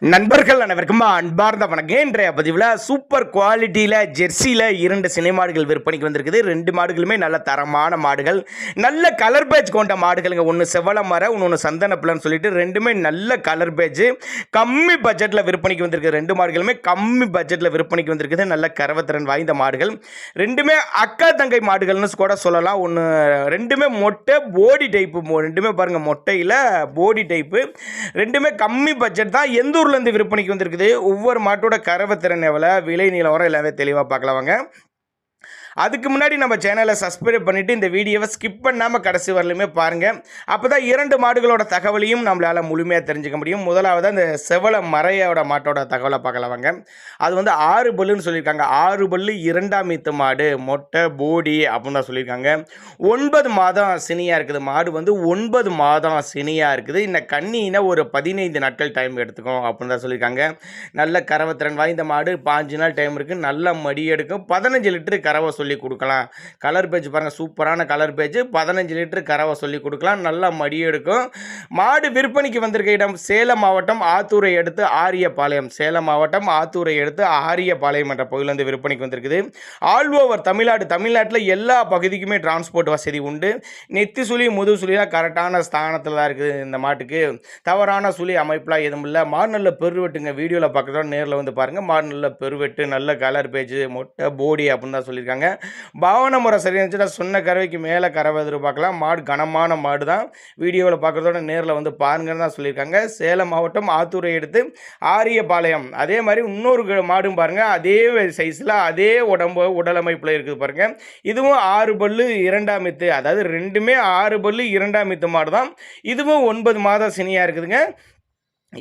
நண்பர்கள் அனைவருக்கும் அன்பார்ந்த வணக்கம். இன்றைய பதிவில் சூப்பர் குவாலிட்டியில் ஜெர்சியில் 2 சினை மாடுகள் விற்பனைக்கு வந்திருக்குது. 2 மாடுகளுமே நல்ல தரமான மாடுகள், நல்ல கலர் பேஜ் கொண்ட மாடுகளுங்க. ஒன்று செவல மர, இன்னொன்று சந்தன பிள்ளைன்னு சொல்லிட்டு 2மே நல்ல கலர் பேஜ், கம்மி பட்ஜெட்டில் விற்பனைக்கு வந்திருக்கு. 2 மாடுகளுமே கம்மி பட்ஜெட்டில் விற்பனைக்கு வந்திருக்குது. நல்ல கரவத்திறன் வாய்ந்த மாடுகள், 2மே அக்கா தங்கை மாடுகள்னு கூட சொல்லலாம். 2மே மொட்டை போடி டைப்பு, 2மே பாருங்கள் மொட்டையில் போடி டைப்பு. 2மே கம்மி பட்ஜெட் தான். எந்த ஊர்லேருந்து விற்பனைக்கு வந்திருக்குது, ஒவ்வொரு மாட்டோட கறவைத்திறன் எவ்வளோ, விலை நிலவரம் எல்லாமே தெளிவாக பார்க்கலாம் வாங்க. அதுக்கு முன்னாடி நம்ம சேனலை சப்ஸ்கிரைப் பண்ணிவிட்டு இந்த வீடியோவை ஸ்கிப் பண்ணாமல் கடைசி வரலுமே பாருங்கள். அப்போ தான் 2 மாடுகளோட தகவலையும் நம்மளால் முழுமையாக தெரிஞ்சுக்க முடியும். முதலாவது அந்த செவல மறையோட மாட்டோட தகவலை பார்க்கலாம் வாங்க. அது வந்து 6 பல்லுன்னு சொல்லியிருக்காங்க. 6 பல்லு 2ஆம் ஈத்து மாடு, மொட்டை போடி அப்படின்னு தான் சொல்லியிருக்காங்க. 9 மாதம் சினியாக இருக்குது. மாடு வந்து 9 மாதம் சினியாக இருக்குது. இந்த கண்ணினா ஒரு 15 நாட்கள் டைம் எடுத்துக்கும் அப்படின்னு தான் சொல்லியிருக்காங்க. நல்ல கறவைத்திறன் வாய்ந்த மாடு, 5 நாள் டைம் இருக்குது. நல்ல மடி எடுக்கும். 15 லிட்டரு கறவை சொல்லி கொடுக்கலாம். கலர் பேஜ் பாருங்கள், சூப்பரான கலர் பேஜ். 15 லிட்டர் கறவை சொல்லி கொடுக்கலாம். நல்லா மடி எடுக்கும். மாடு விற்பனைக்கு வந்திருக்க இடம் சேலம் மாவட்டம் ஆத்தூரை அடுத்து ஆரியபாளையம். சேலம் மாவட்டம் ஆத்தூரை அடுத்து ஆரியபாளையம் என்ற பகுதியிலிருந்து விற்பனைக்கு வந்திருக்குது. ஆல் ஓவர் தமிழ்நாட்டில் எல்லா பகுதிக்குமே டிரான்ஸ்போர்ட் வசதி உண்டு. நெத்தி சுழி முது சுழிலாம் கரெக்டான ஸ்தானத்தில் தான் இருக்குது. இந்த மாட்டுக்கு தவறான சுழி அமைப்பெலாம் எதுவும் இல்லை. மாடு நல்ல பெருவெட்டுங்க. வீடியோவில் பார்க்குறதோட நேரில் வந்து பாருங்கள். மாடு நல்ல பெருவெட்டு, நல்ல கலர் பேஜ், மொட்டை போடி அப்படின்னு தான் சொல்லியிருக்காங்க. பாவன முறை சரி இருந்துச்சுன்னா சொன்ன கறவைக்கு மேலே கறவை எதிர்பார்க்கலாம். மாடு கனமான மாடு தான். வீடியோவில் பார்க்குறதோட நேரில் வந்து பாருங்கன்னு தான் சொல்லியிருக்காங்க. சேலம் மாவட்டம் ஆத்தூரை எடுத்து ஆரியபாளையம். அதே மாதிரி இன்னொரு மாடும் பாருங்கள், அதே சைஸில் அதே உடலமைப்பில் இருக்குது பாருங்கள். இதுவும் 6 பல்லு 2ஆம் ஈத்து, அதாவது 2மே 6 பல்லு 2ஆம் ஈத்து மாடு தான். இதுவும் 9 மாதம் சினியாக இருக்குதுங்க.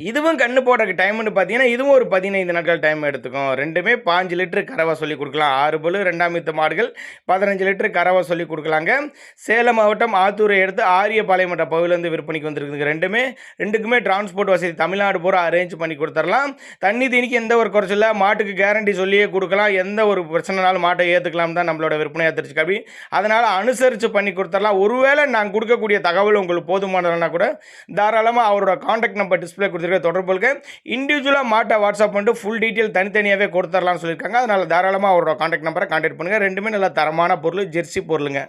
இதுவும் கண்ணு போடுறக்கு டைம்னு பார்த்தீங்கன்னா இதுவும் ஒரு 15 நாட்கள் டைம் எடுத்துக்கும். 2மே 5 லிட்டரு கறவை சொல்லி கொடுக்கலாம். 6 பல்லு 2ஆம் ஈத்து மாடுகள் 15 லிட்டரு கறவை சொல்லி கொடுக்கலாங்க. சேலம் மாவட்டம் ஆத்தூரை எடுத்து ஆரியபாளையம் என்ற பகுதியிலேருந்து விற்பனைக்கு வந்துருக்குதுங்க. 2க்குமே டிரான்ஸ்போர்ட் வசதி தமிழ்நாடு பூரா அரேஞ்ச் பண்ணி கொடுத்துடலாம். தண்ணி தீனிக்கு எந்த ஒரு குறைச்சல, மாட்டுக்கு கேரண்டி சொல்லியே கொடுக்கலாம். எந்த ஒரு பிரச்சனைனாலும் மாட்டை ஏற்றுக்கலாம் தான் நம்மளோட விற்பனையாக தெரிஞ்சுக்காபி. அதனால் அனுசரித்து பண்ணி கொடுத்துடலாம். ஒருவேளை நாங்கள் கொடுக்கக்கூடிய தகவல் உங்களுக்கு போதுமானதுனா கூட தாராளமாக அவரோட கான்டாக்ட் நம்பர் டிஸ்பிளே தொடர்புக்கு இண்டிவிஜுவலாக மாட்டை வாட்ஸ்அப் பண்ணிட்டு ஃபுல் டீட்டெயில் தனித்தனியாகவே கொடுத்துடலாம்னு சொல்லியிருக்காங்க. அதனால் தாராளமாக அவரோட கான்டாக்ட் நம்பரை கான்டாக்ட் பண்ணுங்கள். 2மே நல்ல தரமான பொருள், ஜெர்சி பொருளுங்க.